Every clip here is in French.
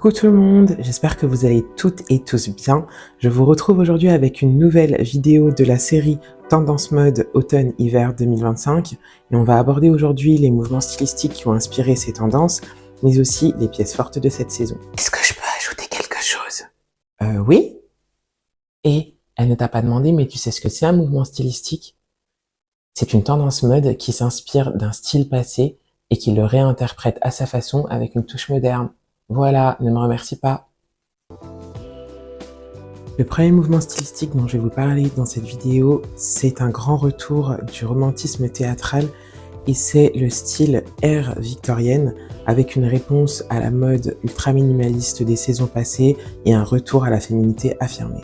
Coucou tout le monde, j'espère que vous allez toutes et tous bien. Je vous retrouve aujourd'hui avec une nouvelle vidéo de la série Tendance Mode Automne-Hiver 2025 et on va aborder aujourd'hui les mouvements stylistiques qui ont inspiré ces tendances, mais aussi les pièces fortes de cette saison. Est-ce que je peux ajouter quelque chose? Oui. Et elle ne t'a pas demandé, mais tu sais ce que c'est un mouvement stylistique? C'est une tendance mode qui s'inspire d'un style passé et qui le réinterprète à sa façon avec une touche moderne. Voilà, ne me remercie pas. Le premier mouvement stylistique dont je vais vous parler dans cette vidéo, c'est un grand retour du romantisme théâtral et c'est le style ère victorienne avec une réponse à la mode ultra minimaliste des saisons passées et un retour à la féminité affirmée.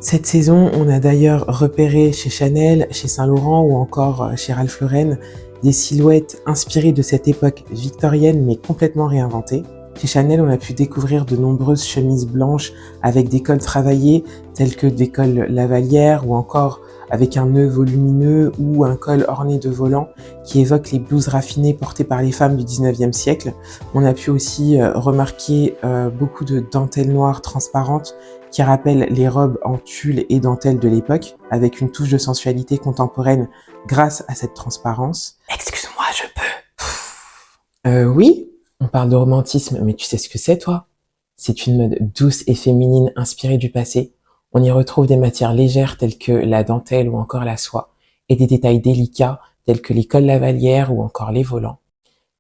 Cette saison, on a d'ailleurs repéré chez Chanel, chez Saint Laurent ou encore chez Ralph Lauren des silhouettes inspirées de cette époque victorienne mais complètement réinventées. Chez Chanel, on a pu découvrir de nombreuses chemises blanches avec des cols travaillés tels que des cols lavalières ou encore avec un nœud volumineux ou un col orné de volants qui évoque les blouses raffinées portées par les femmes du 19e siècle. On a pu aussi remarquer beaucoup de dentelles noires transparentes qui rappellent les robes en tulle et dentelle de l'époque avec une touche de sensualité contemporaine grâce à cette transparence. Excuse-moi, je peux? Oui? On parle de romantisme, mais tu sais ce que c'est, toi? C'est une mode douce et féminine inspirée du passé. On y retrouve des matières légères telles que la dentelle ou encore la soie, et des détails délicats tels que les cols lavalières ou encore les volants.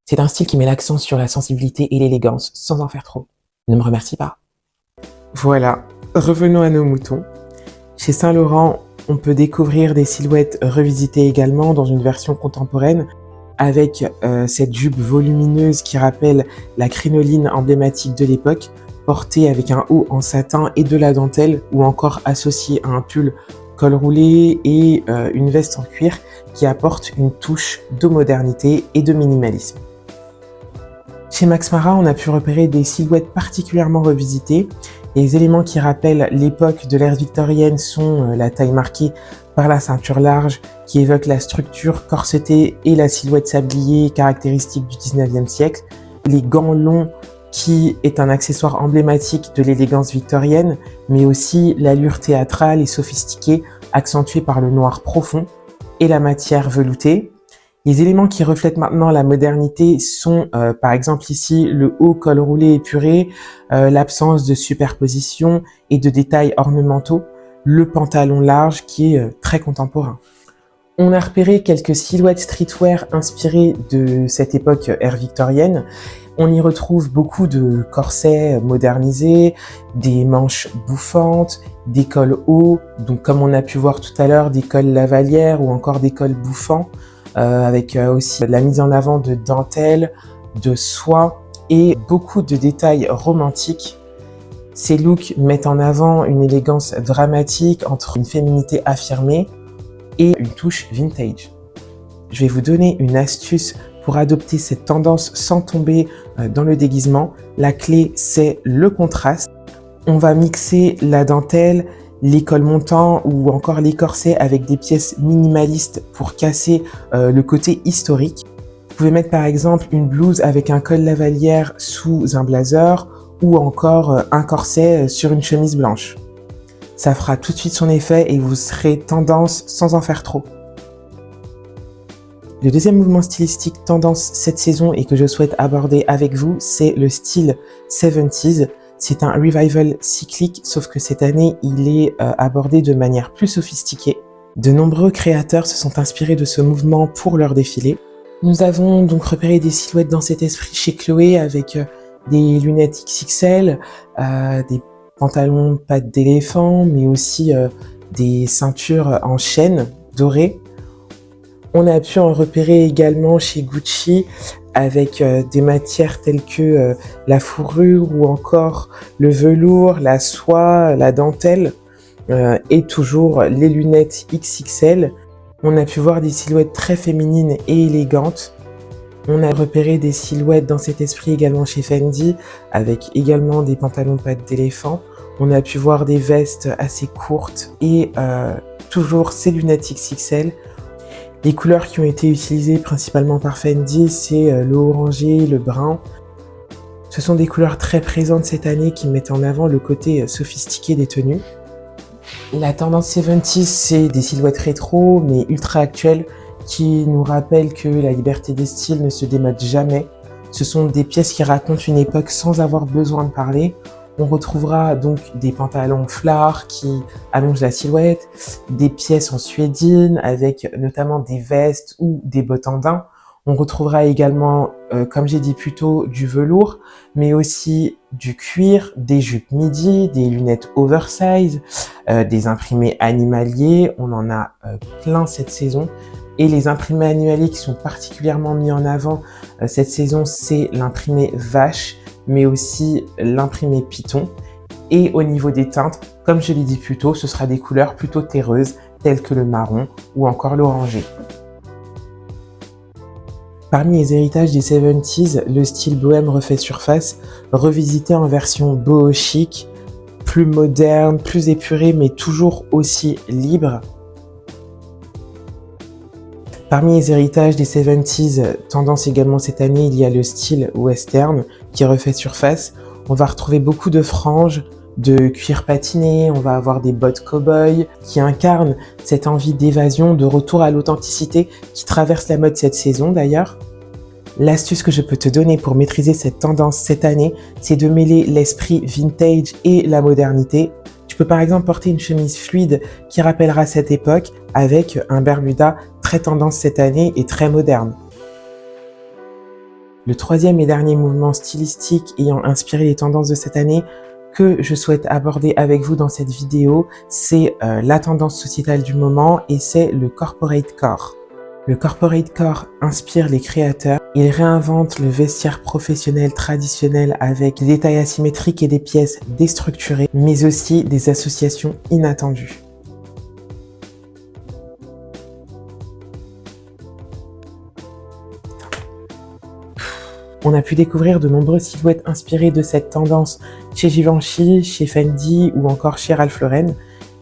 C'est un style qui met l'accent sur la sensibilité et l'élégance, sans en faire trop. Ne me remercie pas. Voilà, revenons à nos moutons. Chez Saint Laurent, on peut découvrir des silhouettes revisitées également dans une version contemporaine, avec cette jupe volumineuse qui rappelle la crinoline emblématique de l'époque, portée avec un haut en satin et de la dentelle, ou encore associée à un pull col roulé et une veste en cuir qui apporte une touche de modernité et de minimalisme. Chez Max Mara, on a pu repérer des silhouettes particulièrement revisitées. Les éléments qui rappellent l'époque de l'ère victorienne sont la taille marquée par la ceinture large qui évoque la structure corsetée et la silhouette sablier caractéristique du 19e siècle, les gants longs qui est un accessoire emblématique de l'élégance victorienne, mais aussi l'allure théâtrale et sophistiquée accentuée par le noir profond et la matière veloutée. Les éléments qui reflètent maintenant la modernité sont par exemple ici le haut col roulé épuré, l'absence de superposition et de détails ornementaux, le pantalon large qui est très contemporain. On a repéré quelques silhouettes streetwear inspirées de cette époque ère victorienne. On y retrouve beaucoup de corsets modernisés, des manches bouffantes, des cols hauts, donc comme on a pu voir tout à l'heure, des cols lavalières ou encore des cols bouffants, avec aussi la mise en avant de dentelles, de soie et beaucoup de détails romantiques. Ces looks mettent en avant une élégance dramatique entre une féminité affirmée et une touche vintage. Je vais vous donner une astuce pour adopter cette tendance sans tomber dans le déguisement. La clé, c'est le contraste. On va mixer la dentelle, les cols montants ou encore les corsets avec des pièces minimalistes pour casser le côté historique. Vous pouvez mettre par exemple une blouse avec un col lavalière sous un blazer ou encore un corset sur une chemise blanche. Ça fera tout de suite son effet et vous serez tendance sans en faire trop. Le deuxième mouvement stylistique tendance cette saison et que je souhaite aborder avec vous, c'est le style 70s. C'est un revival cyclique, sauf que cette année, il est abordé de manière plus sophistiquée. De nombreux créateurs se sont inspirés de ce mouvement pour leur défilé. Nous avons donc repéré des silhouettes dans cet esprit chez Chloé avec des lunettes XXL, des pantalons pattes d'éléphant, mais aussi des ceintures en chaîne dorées. On a pu en repérer également chez Gucci avec des matières telles que la fourrure ou encore le velours, la soie, la dentelle et toujours les lunettes XXL. On a pu voir des silhouettes très féminines et élégantes. On a repéré des silhouettes dans cet esprit également chez Fendi avec également des pantalons pattes d'éléphant. On a pu voir des vestes assez courtes et toujours ces lunettes XXL. Les couleurs qui ont été utilisées principalement par Fendi, c'est le orangé, le brun. Ce sont des couleurs très présentes cette année qui mettent en avant le côté sophistiqué des tenues. La tendance 70s, c'est des silhouettes rétro mais ultra actuelles qui nous rappellent que la liberté des styles ne se démode jamais. Ce sont des pièces qui racontent une époque sans avoir besoin de parler. On retrouvera donc des pantalons flards qui allongent la silhouette, des pièces en suédine avec notamment des vestes ou des bottes en daim. On retrouvera également, comme j'ai dit plus tôt, du velours, mais aussi du cuir, des jupes midi, des lunettes oversize, des imprimés animaliers. On en a plein cette saison. Et les imprimés animaliers qui sont particulièrement mis en avant cette saison, c'est l'imprimé vache, mais aussi l'imprimé python. Et au niveau des teintes, comme je l'ai dit plus tôt, ce sera des couleurs plutôt terreuses, telles que le marron ou encore l'orangé. Parmi les héritages des 70s, le style bohème refait surface, revisité en version boho chic, plus moderne, plus épuré, mais toujours aussi libre. Parmi les héritages des 70s, tendance également cette année, il y a le style western qui refait surface. On va retrouver beaucoup de franges, de cuir patiné, on va avoir des bottes cow-boy qui incarnent cette envie d'évasion, de retour à l'authenticité qui traverse la mode cette saison d'ailleurs. L'astuce que je peux te donner pour maîtriser cette tendance cette année, c'est de mêler l'esprit vintage et la modernité. Tu peux par exemple porter une chemise fluide qui rappellera cette époque avec un bermuda très tendance cette année et très moderne. Le troisième et dernier mouvement stylistique ayant inspiré les tendances de cette année que je souhaite aborder avec vous dans cette vidéo, c'est la tendance sociétale du moment et c'est le corporate core. Le corporate core inspire les créateurs. Il réinvente le vestiaire professionnel traditionnel avec des détails asymétriques et des pièces déstructurées, mais aussi des associations inattendues. On a pu découvrir de nombreuses silhouettes inspirées de cette tendance chez Givenchy, chez Fendi ou encore chez Ralph Lauren.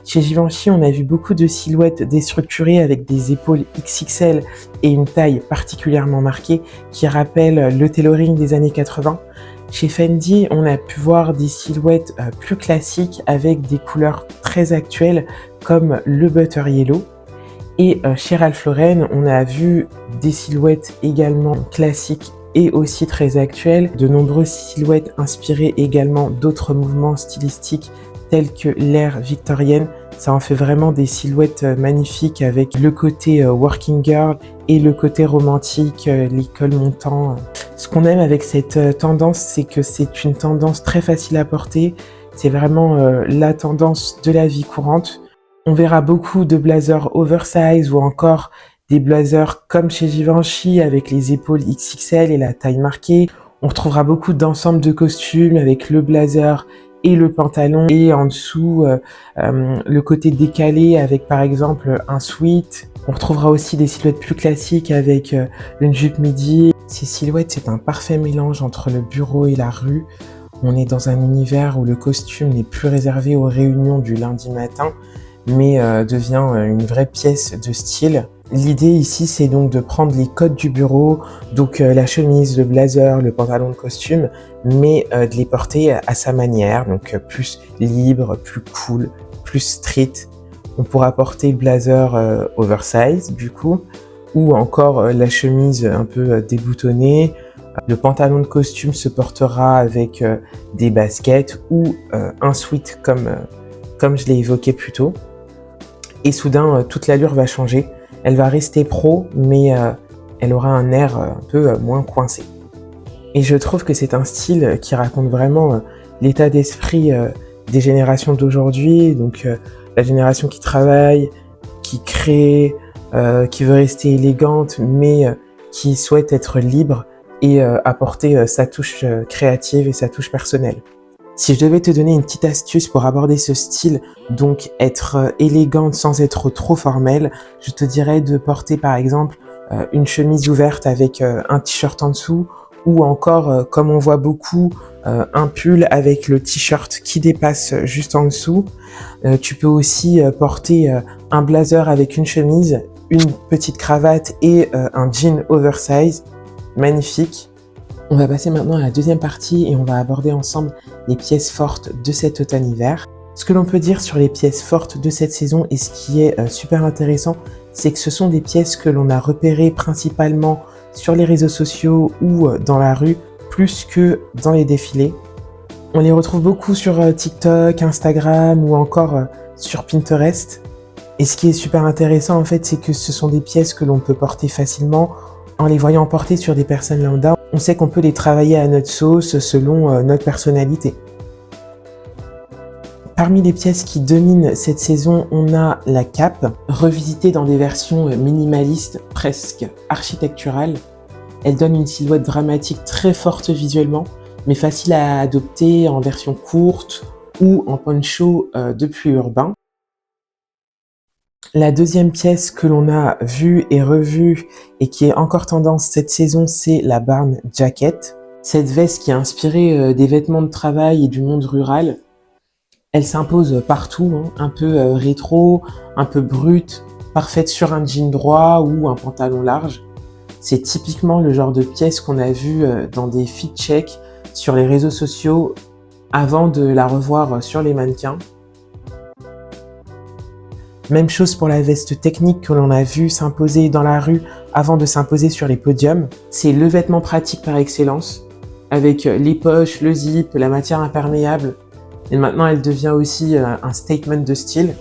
Chez Givenchy, on a vu beaucoup de silhouettes déstructurées avec des épaules XXL et une taille particulièrement marquée qui rappellent le tailoring des années 80. Chez Fendi, on a pu voir des silhouettes plus classiques avec des couleurs très actuelles comme le Butter Yellow. Et chez Ralph Lauren, on a vu des silhouettes également classiques et aussi très actuelles, de nombreuses silhouettes inspirées également d'autres mouvements stylistiques tels que l'ère victorienne. Ça en fait vraiment des silhouettes magnifiques avec le côté working girl et le côté romantique, les cols montants. Ce qu'on aime avec cette tendance, c'est que c'est une tendance très facile à porter. C'est vraiment la tendance de la vie courante. On verra beaucoup de blazers oversize ou encore des blazers comme chez Givenchy avec les épaules XXL et la taille marquée. On retrouvera beaucoup d'ensembles de costumes avec le blazer et le pantalon et en dessous le côté décalé avec par exemple un sweat. On retrouvera aussi des silhouettes plus classiques avec une jupe midi. Ces silhouettes, c'est un parfait mélange entre le bureau et la rue. On est dans un univers où le costume n'est plus réservé aux réunions du lundi matin, mais devient une vraie pièce de style. L'idée ici, c'est donc de prendre les codes du bureau, donc la chemise, le blazer, le pantalon de costume, mais de les porter à sa manière, donc plus libre, plus cool, plus street. On pourra porter le blazer oversize du coup, ou encore la chemise un peu déboutonnée. Le pantalon de costume se portera avec des baskets ou un sweat comme je l'ai évoqué plus tôt. Et soudain, toute l'allure va changer. Elle va rester pro, mais elle aura un air un peu moins coincé. Et je trouve que c'est un style qui raconte vraiment l'état d'esprit des générations d'aujourd'hui, donc la génération qui travaille, qui crée, qui veut rester élégante, mais qui souhaite être libre et apporter sa touche créative et sa touche personnelle. Si je devais te donner une petite astuce pour aborder ce style, donc être élégante sans être trop formelle, je te dirais de porter par exemple une chemise ouverte avec un t-shirt en dessous, ou encore, comme on voit beaucoup, un pull avec le t-shirt qui dépasse juste en dessous. Tu peux aussi porter un blazer avec une chemise, une petite cravate et un jean oversize, magnifique. On va passer maintenant à la deuxième partie et on va aborder ensemble les pièces fortes de cet automne-hiver. Ce que l'on peut dire sur les pièces fortes de cette saison et ce qui est super intéressant, c'est que ce sont des pièces que l'on a repérées principalement sur les réseaux sociaux ou dans la rue, plus que dans les défilés. On les retrouve beaucoup sur TikTok, Instagram ou encore sur Pinterest. Et ce qui est super intéressant en fait, c'est que ce sont des pièces que l'on peut porter facilement. En les voyant porter sur des personnes lambda, on sait qu'on peut les travailler à notre sauce selon notre personnalité. Parmi les pièces qui dominent cette saison, on a la cape, revisitée dans des versions minimalistes, presque architecturales. Elle donne une silhouette dramatique très forte visuellement, mais facile à adopter en version courte ou en poncho de pluie urbain. La deuxième pièce que l'on a vue et revue et qui est encore tendance cette saison, c'est la Barn Jacket. Cette veste qui est inspirée des vêtements de travail et du monde rural. Elle s'impose partout, hein, un peu rétro, un peu brute, parfaite sur un jean droit ou un pantalon large. C'est typiquement le genre de pièce qu'on a vu dans des fit checks sur les réseaux sociaux avant de la revoir sur les mannequins. Même chose pour la veste technique que l'on a vu s'imposer dans la rue avant de s'imposer sur les podiums. C'est le vêtement pratique par excellence, avec les poches, le zip, la matière imperméable. Et maintenant, elle devient aussi un statement de style.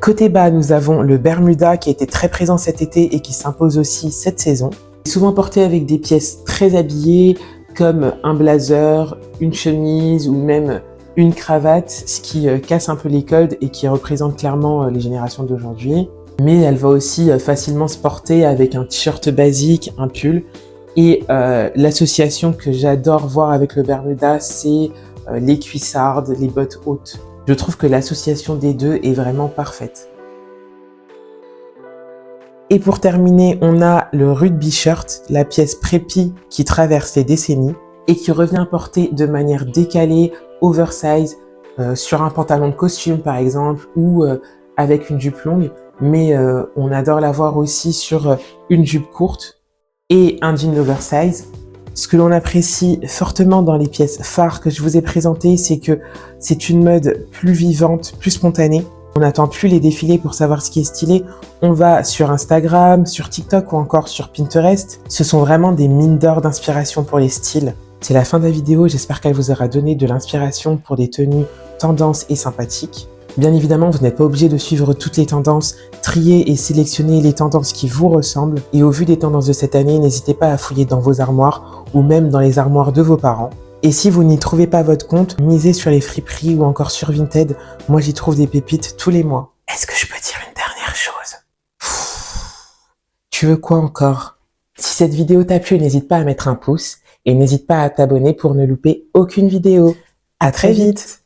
Côté bas, nous avons le Bermuda qui a été très présent cet été et qui s'impose aussi cette saison. Souvent porté avec des pièces très habillées comme un blazer, une chemise ou même une cravate, ce qui casse un peu les codes et qui représente clairement les générations d'aujourd'hui. Mais elle va aussi facilement se porter avec un t-shirt basique, un pull. Et l'association que j'adore voir avec le Bermuda, c'est les cuissardes, les bottes hautes. Je trouve que l'association des deux est vraiment parfaite. Et pour terminer, on a le rugby shirt, la pièce prépi qui traverse les décennies et qui revient porter de manière décalée, oversize, sur un pantalon de costume par exemple ou avec une jupe longue. Mais on adore la voir aussi sur une jupe courte et un jean oversize. Ce que l'on apprécie fortement dans les pièces phares que je vous ai présentées, c'est que c'est une mode plus vivante, plus spontanée. On n'attend plus les défilés pour savoir ce qui est stylé. On va sur Instagram, sur TikTok ou encore sur Pinterest. Ce sont vraiment des mines d'or d'inspiration pour les styles. C'est la fin de la vidéo, j'espère qu'elle vous aura donné de l'inspiration pour des tenues tendances et sympathiques. Bien évidemment, vous n'êtes pas obligé de suivre toutes les tendances, trier et sélectionner les tendances qui vous ressemblent. Et au vu des tendances de cette année, n'hésitez pas à fouiller dans vos armoires ou même dans les armoires de vos parents. Et si vous n'y trouvez pas votre compte, misez sur les friperies ou encore sur Vinted. Moi, j'y trouve des pépites tous les mois. Est-ce que je peux dire une dernière chose? Tu veux quoi encore? Si cette vidéo t'a plu, n'hésite pas à mettre un pouce et n'hésite pas à t'abonner pour ne louper aucune vidéo. À très vite!